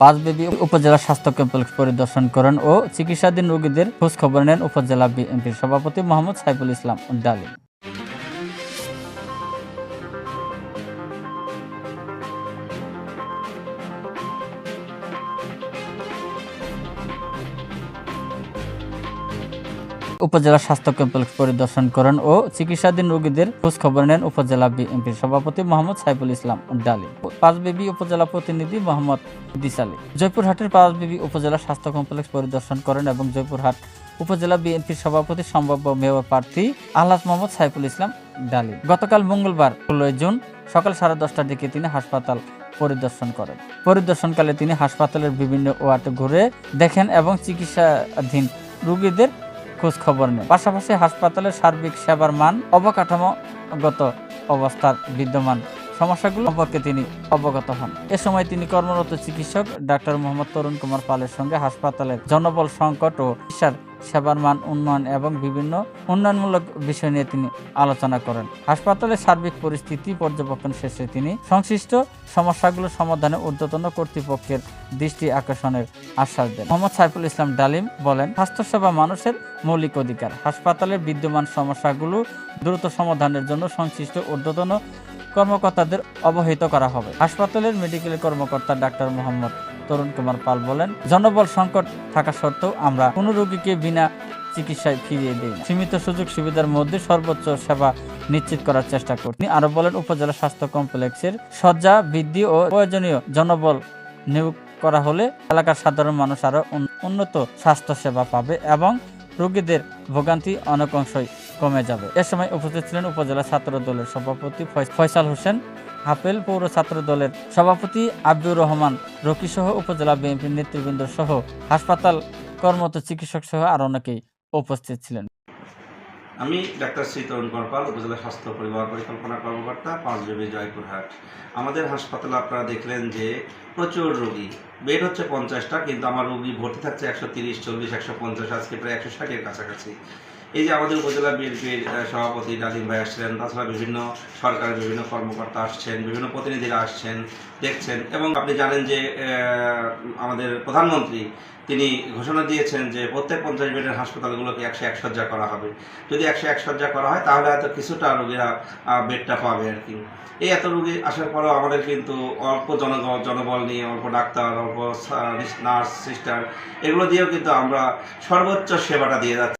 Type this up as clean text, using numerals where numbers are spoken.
পাঁচবিবি উপজেলা স্বাস্থ্য কমপ্লেক্স পরিদর্শন করেন ও চিকিৎসাধীন রোগীদের খোঁজ খবর নেন উপজেলা বিএনপির সভাপতি মোহাম্মদ সাইফুল ইসলাম ডালিম। উপজেলা স্বাস্থ্য কমপ্লেক্স পরিদর্শন করেন ও চিকিৎসাধীন রোগীদের খোঁজ খবর নেন উপজেলা বিএনপির সভাপতি মোহাম্মদ সাইফুল ইসলাম ডালিম। পাঁচবিবি উপজেলা প্রতিনিধি মোহাম্মদ ইদ্রিস আলী জয়পুরহাটের পাঁচবিবি উপজেলা স্বাস্থ্য কমপ্লেক্স পরিদর্শন করেন এবং জয়পুরহাট উপজেলা বিএনপির সভাপতি সম্ভাব্য মেয়র প্রার্থী আলহাজ মোহাম্মদ সাইফুল ইসলাম ডালিম। গতকাল মঙ্গলবার 16 জুন সকাল 10:30টার দিকে তিনি হাসপাতাল পরিদর্শন করেন। পরিদর্শনকালে তিনি হাসপাতালের বিভিন্ন ওয়ার্ডে ঘুরে দেখেন এবং চিকিৎসাধীন রোগীদের খোঁজ খবর নেন। পাশাপাশি হাসপাতালের সার্বিক সেবার মান, অবকাঠামোগত অবস্থার বিদ্যমান সমস্যাগুলো সম্পর্কে তিনি অবগত হন। এ সময় তিনি কর্মরত চিকিৎসক ডাক্তার মোহাম্মদ তরুণ কুমার পালের সঙ্গে হাসপাতালের জনবল সংকট ও চিকিৎসার সেবার মান উন্নয়ন এবং বিভিন্ন উন্নয়নমূলক বিষয় নিয়ে তিনি আলোচনা করেন। হাসপাতালের সার্বিক পরিস্থিতি পর্যবেক্ষণ শেষে তিনি সংশ্লিষ্ট সমস্যাগুলো সমাধানে ঊর্ধ্বতন কর্তৃপক্ষের দৃষ্টি আকর্ষণের আশ্বাস দেন। মোহাম্মদ সাইফুল ইসলাম ডালিম বলেন, স্বাস্থ্যসেবা মানুষের মৌলিক অধিকার। হাসপাতালের বিদ্যমান সমস্যাগুলো দ্রুত সমাধানের জন্য সংশ্লিষ্ট ঊর্ধ্বতন কর্মকর্তাদের অবহিত করা হবে। হাসপাতালের মেডিকেল কর্মকর্তা ডাক্তার মোহাম্মদ তরুণ কুমার পাল বলেন, জনবল সংকট থাকা সত্ত্বেও আমরা কোনো রোগীকে বিনা চিকিৎসায় ফিরিয়ে দিই না। সীমিত সুযোগ সুবিধার মধ্যে সর্বোচ্চ সেবা নিশ্চিত করার চেষ্টা করছি। তিনি আরো বলেন, উপজেলা স্বাস্থ্য কমপ্লেক্সের শয্যা বৃদ্ধি ও প্রয়োজনীয় জনবল নিয়োগ করা হলে এলাকার সাধারণ মানুষ আরো উন্নত স্বাস্থ্য সেবা পাবে এবং রোগীদের ভোগান্তি অনেক অংশই কমে যাবে। এ সময় উপস্থিত ছিলেন উপজেলা ছাত্র দলের সভাপতি ফয়সাল হোসেন, হাপেল পৌর ছাত্র দলের সভাপতি আব্দুর রহমান রকি সহ উপজেলা বিএনপির নেতৃবৃন্দ সহ হাসপাতাল কর্মরত চিকিৎসক সহ আর অনেকেই উপস্থিত ছিলেন। আমি ডাক্তার শ্রী তরুণ কুমার পাল, উপজেলা স্বাস্থ্য পরিবার পরিকল্পনা কর্মকর্তা, পাঁচবিবি জয়পুরহাট। আমাদের হাসপাতালে আপনারা দেখলেন যে প্রচুর রোগী, বেড হচ্ছে 50টা, কিন্তু আমার রোগী ভর্তি থাকছে 130, 40, 150, আজকে প্রায় 160-এর কাছাকাছি। এই যে আমাদের উপজেলা বিএনপির সভাপতি ডালিম ভাই আসছেন, তাছাড়া বিভিন্ন সরকারের বিভিন্ন কর্মকর্তা আসছেন, বিভিন্ন প্রতিনিধিরা আসছেন, দেখছেন। এবং আপনি জানেন যে আমাদের প্রধানমন্ত্রী তিনি ঘোষণা দিয়েছেন যে প্রত্যেক 50 বেডের হাসপাতালগুলোকে 101 শয্যা করা হবে। যদি 101 শয্যা করা হয় তাহলে হয়তো কিছুটা রোগীরা বেডটা পাবে আর কি। এই এত রোগী আসার পরেও আমাদের কিন্তু অল্প জনবল নিয়ে, অল্প ডাক্তার, অল্প নার্স, সিস্টার, এগুলো দিয়েও কিন্তু আমরা সর্বোচ্চ সেবাটা দিয়ে যাচ্ছি।